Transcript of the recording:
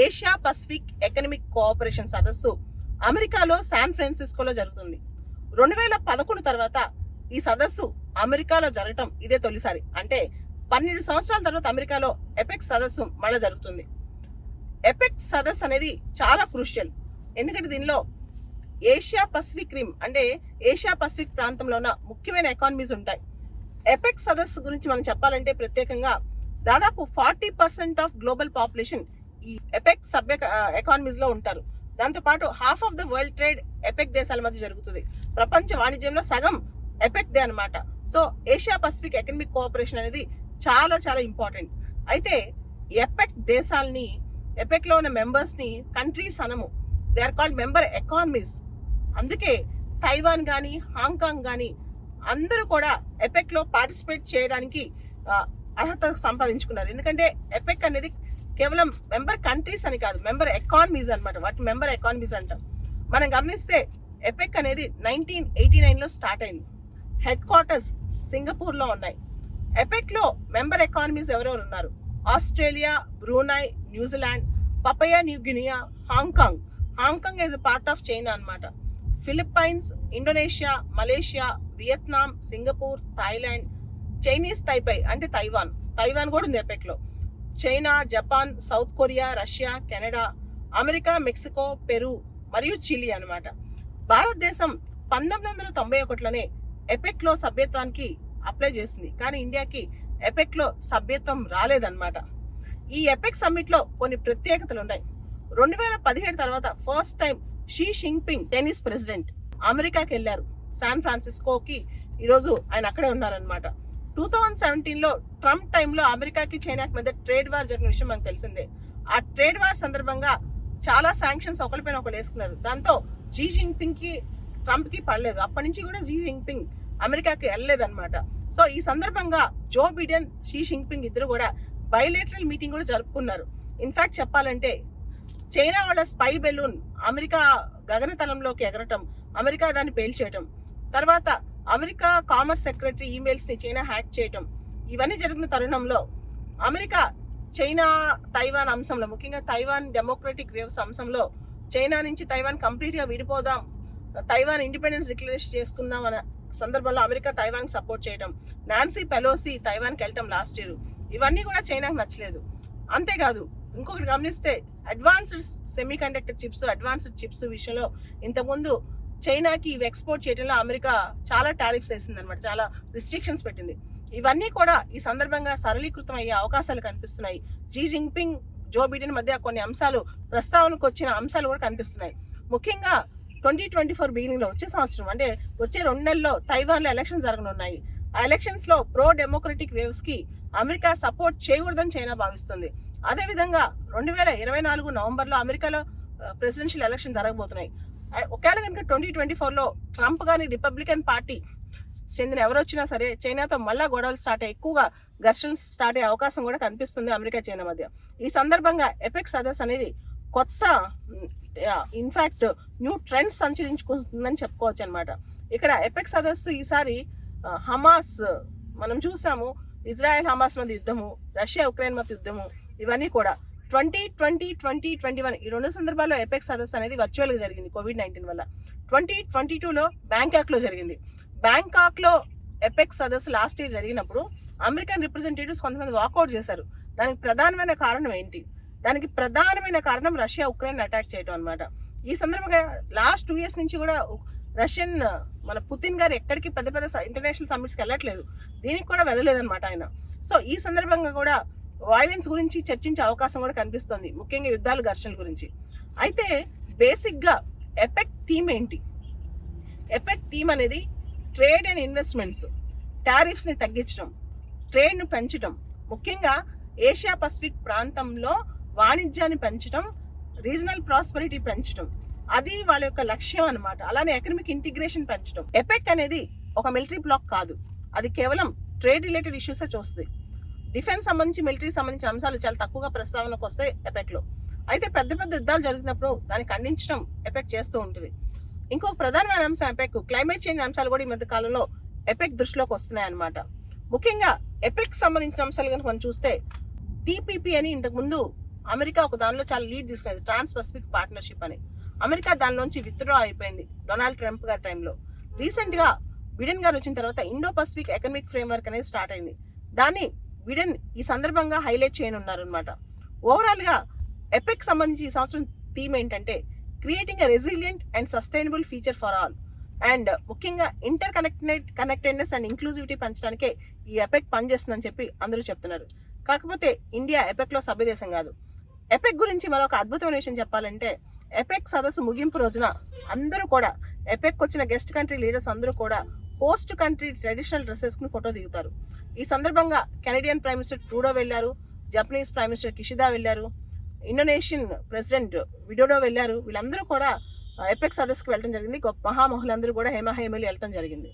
Asia Pacific economic cooperation సదస్సు అమెరికాలో San ఫ్రాన్సిస్కోలో జరుగుతుంది. 2011 తర్వాత ఈ సదస్సు అమెరికాలో జరగటం ఇదే తొలిసారి. అంటే 12 సంవత్సరాల తర్వాత అమెరికాలో ఎపెక్ సదస్సు మళ్ళీ జరుగుతుంది. ఎపెక్ సదస్సు అనేది చాలా క్రూషియల్. ఎందుకంటే దీనిలో ఏషియా పసిఫిక్ రిమ్ అంటే ఏషియా పసిఫిక్ ప్రాంతంలో ఉన్న ముఖ్యమైన ఎకానమీస్ ఉంటాయి. ఎపెక్ సదస్సు గురించి మనం చెప్పాలంటే ప్రత్యేకంగా దాదాపు 40% ఆఫ్ గ్లోబల్ పాపులేషన్ ఈ ఎపెక్ సభ్య ఎకానమీస్ లో ఉంటారు. దాంతోపాటు half of the world trade APEC దేశాల మధ్య జరుగుతుంది. ప్రపంచ వాణిజ్యంలో సగం ఎపెక్ దే అనమాట. So Asia Pacific economic cooperation అనేది చాలా చాలా ఇంపార్టెంట్. అయితే ఎపెక్ దేశాలని, ఎపెక్ లో ఉన్న మెంబర్స్ ని కంట్రీస్ అనము, they are called member economies. అందుకే తైవాన్ కానీ హాంకాంగ్ కానీ అందరూ కూడా ఎపెక్ లో పార్టిసిపేట్ చేయడానికి అర్హత సంపాదించుకున్నారు. ఎందుకంటే ఎపెక్ అనేది కేవలం మెంబర్ కంట్రీస్ అని కాదు, మెంబర్ ఎకానమీస్ అనమాట. వాటి మెంబర్ ఎకానమీస్ అంటాం. మనం గమనిస్తే ఎపెక్ అనేది 1989లో స్టార్ట్ అయింది. హెడ్ క్వార్టర్స్ సింగపూర్ లో ఉన్నాయి. ఎపెక్ లో మెంబర్ ఎకానమీస్ ఎవరెవరు ఉన్నారు? Australia, Brunei, New Zealand, Papua New Guinea, Hong Kong. Hong Kong is a part of China అనమాట. Philippines, Indonesia, Malaysia, Vietnam, Singapore, Thailand, Chinese Taipei అంటే తైవాన్ కూడా ఉంది ఎపెక్ లో. China, Japan, South Korea, Russia, Canada, America, Mexico, Peru మరియు Chile అనమాట. భారతదేశం 1991లోనే ఎపెక్ లో సభ్యత్వానికి అప్లై చేసింది. కానీ ఇండియాకి ఎపెక్ లో సభ్యత్వం రాలేదన్నమాట. ఈ ఎపెక్ సమ్మిట్ లో కొన్ని ప్రత్యేకతలు ఉన్నాయి. 2017 తర్వాత first time Xi Jinping tennis president అమెరికాకి వెళ్ళారు, శాన్ ఫ్రాన్సిస్కోకి. ఈరోజు ఆయన అక్కడే ఉన్నారనమాట. 2017లో ట్రంప్ టైంలో అమెరికాకి చైనాకి మధ్య ట్రేడ్ వార్ జరిగిన విషయం మనకు తెలిసిందే. ఆ ట్రేడ్ వార్ సందర్భంగా చాలా శాంక్షన్స్ ఒకరిపైన ఒకరు వేసుకున్నారు. దాంతో షీ జిన్పింగ్ కి ట్రంప్ కి పడలేదు. అప్పటి నుంచి కూడా షీ జిన్పింగ్ అమెరికాకి వెళ్ళలేదన్నమాట. సో ఈ సందర్భంగా జో బిడెన్, షీ జిన్పింగ్ ఇద్దరు కూడా బైలేటరల్ మీటింగ్ కూడా జరుపుకున్నారు. ఇన్ఫాక్ట్ చెప్పాలంటే చైనా వాళ్ళ స్పై బెలూన్ అమెరికా గగనతలంలోకి ఎగరటం, అమెరికా దాన్ని పేల్చేయటం, తర్వాత అమెరికా కామర్స్ సెక్రటరీ ఈమెయిల్స్ ని చైనా హ్యాక్ చేయటం, ఇవన్నీ జరిగిన తరుణంలో అమెరికా చైనా తైవాన్ అంశంలో, ముఖ్యంగా తైవాన్ డెమోక్రటిక్ వేవ్స్ అంశంలో చైనా నుంచి తైవాన్ కంప్లీట్ గా విడిపోదాం, తైవాన్ ఇండిపెండెన్స్ డిక్లరేషన్ చేసుకుందాం అనే సందర్భంలో అమెరికా తైవాన్ సపోర్ట్ చేయడం, నాన్సీ పెలోసి తైవాన్కి వెళ్ళటం లాస్ట్ ఇయర్, ఇవన్నీ కూడా చైనాకు నచ్చలేదు. అంతేకాదు ఇంకొకటి గమనిస్తే advanced semi conductor chips, advanced chips విషయంలో ఇంతకుముందు చైనాకి ఇవి ఎక్స్పోర్ట్ చేయడంలో అమెరికా చాలా టారిఫ్స్ వేసింది అనమాట, చాలా రిస్ట్రిక్షన్స్ పెట్టింది. ఇవన్నీ కూడా ఈ సందర్భంగా సరళీకృతం అయ్యే అవకాశాలు కనిపిస్తున్నాయి. షీ జిన్పింగ్, జో బిడెన్ మధ్య కొన్ని అంశాలు, ప్రస్తావనకు వచ్చిన అంశాలు కూడా కనిపిస్తున్నాయి. ముఖ్యంగా 2024 బిగినింగ్ లో, వచ్చే సంవత్సరం అంటే వచ్చే 2 నెలల్లో తైవాన్ లో ఎలక్షన్స్ జరగనున్నాయి. ఆ ఎలక్షన్స్ లో ప్రో డెమోక్రటిక్ వేవ్స్ కి అమెరికా సపోర్ట్ చేయకూడదని చైనా భావిస్తుంది. అదేవిధంగా 2024 నవంబర్లో అమెరికాలో ప్రెసిడెన్షియల్ ఎలక్షన్ జరగబోతున్నాయి. ఒకవేళ కనుక 2024లో ట్రంప్ కానీ రిపబ్లికన్ పార్టీ చెందిన ఎవరు వచ్చినా సరే చైనాతో మళ్ళా గొడవలు స్టార్ట్ అయ్యి, ఎక్కువగా ఘర్షణలు స్టార్ట్ అయ్యే అవకాశం కూడా కనిపిస్తుంది అమెరికా చైనా మధ్య. ఈ సందర్భంగా ఎపెక్ సదస్సు అనేది కొత్త, ఇన్ఫాక్ట్ న్యూ ట్రెండ్స్ సంచరించుకుంటుందని చెప్పుకోవచ్చు అనమాట. ఇక్కడ ఎపెక్ సదస్సు ఈసారి హమాస్, మనం చూసాము ఇజ్రాయెల్ హమాస్ మధ్య యుద్ధము, రష్యా ఉక్రెయిన్ మధ్య యుద్ధము, ఇవన్నీ కూడా 2020, 2021 ఈ 2 సందర్భాల్లో ఎపెక్ సదస్సు అనేది వర్చువల్ గా జరిగింది కోవిడ్-19 వల్ల. 2022లో బ్యాంకాక్ లో జరిగింది. బ్యాంకాక్ లో ఎపెక్ సదస్సు లాస్ట్ ఇయర్ జరిగినప్పుడు అమెరికన్ రిప్రజెంటేటివ్స్ కొంతమంది వాకౌట్ చేశారు. దానికి ప్రధానమైన కారణం ఏంటి? దానికి ప్రధానమైన కారణం రష్యా ఉక్రెయిన్ అటాక్ చేయడం అనమాట. ఈ సందర్భంగా లాస్ట్ 2 years నుంచి కూడా రష్యన్ మన పుతిన్ గారు ఎక్కడికి పెద్ద పెద్ద ఇంటర్నేషనల్ సమ్మిట్స్కి వెళ్ళట్లేదు, దీనికి కూడా వెళ్ళలేదన్నమాట ఆయన. సో ఈ సందర్భంగా కూడా వైలెన్స్ గురించి చర్చించే అవకాశం కూడా కనిపిస్తుంది, ముఖ్యంగా యుద్ధాలు, ఘర్షణల గురించి. అయితే బేసిక్ గా ఎపెక్ థీమ్ ఏంటి? ఎపెక్ థీమ్ అనేది ట్రేడ్ అండ్ ఇన్వెస్ట్మెంట్స్, టారిఫ్స్ ని తగ్గించడం, ట్రేడ్ ను పెంచడం, ముఖ్యంగా ఏషియా పసిఫిక్ ప్రాంతంలో వాణిజ్యాన్ని పెంచడం, రీజనల్ ప్రాస్పరిటీ పెంచడం, అది వాళ్ళ యొక్క లక్ష్యం అనమాట. అలానే ఎకనమిక్ ఇంటిగ్రేషన్ పెంచడం. ఎపెక్ అనేది ఒక మిలిటరీ బ్లాక్ కాదు, అది కేవలం ట్రేడ్ రిలేటెడ్ ఇష్యూసే చూస్తుంది. డిఫెన్స్ సంబంధించి, మిలిటరీ సంబంధించిన అంశాలు చాలా తక్కువగా ప్రస్తావనకు వస్తాయి ఎపెక్ లో. అయితే పెద్ద పెద్ద యుద్ధాలు జరిగినప్పుడు దాన్ని ఖండించడం ఎపెక్ చేస్తూ ఉంటుంది. ఇంకొక ప్రధానమైన అంశం ఎపెక్, క్లైమేట్ చేంజ్ అంశాలు కూడా ఈ మధ్య కాలంలో ఎపెక్ దృష్టిలోకి వస్తున్నాయి అనమాట. ముఖ్యంగా ఎపెక్ సంబంధించిన అంశాలు కనుక మనం చూస్తే టీపీపీ అని ఇంతకు ముందు అమెరికా ఒక దానిలో చాలా లీడ్ తీసుకునేది, ట్రాన్స్ పసిఫిక్ పార్ట్నర్షిప్ అని. అమెరికా దానిలోంచి విత్డ్రా అయిపోయింది డొనాల్డ్ ట్రంప్ గారి టైంలో. రీసెంట్గా బిడెన్ గారు వచ్చిన తర్వాత ఇండో పసిఫిక్ ఎకనామిక్ ఫ్రేమ్వర్క్ అనేది స్టార్ట్ అయింది. దాన్ని బిడెన్ ఈ సందర్భంగా హైలైట్ చేయనున్నారనమాట. ఓవరాల్గా ఎపెక్ సంబంధించి ఈ సంవత్సరం థీమ్ ఏంటంటే creating a resilient and sustainable future for all. And ముఖ్యంగా కనెక్టెడ్నెస్ అండ్ ఇంక్లూజివిటీ పెంచడానికే ఈ ఎపెక్ పనిచేస్తుందని చెప్పి అందరూ చెప్తున్నారు. కాకపోతే ఇండియా ఎపెక్లో సభ్యదేశం కాదు. ఎపెక్ గురించి మరొక అద్భుతమైన విషయం చెప్పాలంటే, ఎపెక్ సదస్సు ముగింపు రోజున అందరూ కూడా, ఎపెక్ వచ్చిన గెస్ట్ కంట్రీ లీడర్స్ అందరూ కూడా హోస్ట్ కంట్రీ ట్రెడిషనల్ డ్రెస్సెస్ని ఫోటో దిగుతారు. ఈ సందర్భంగా కెనడియన్ ప్రైమ్ మినిస్టర్ ట్రూడో వెళ్ళారు, జపనీస్ ప్రైమ్ మినిస్టర్ కిషిదా వెళ్ళారు, ఇండోనేషియన్ ప్రెసిడెంట్ విడోడో వెళ్ళారు. వీళ్ళందరూ కూడా ఎపెక్ సదస్సుకు వెళ్ళడం జరిగింది. గొప్ప మహామహులందరూ కూడా హేమహేమలు వెళ్ళడం జరిగింది.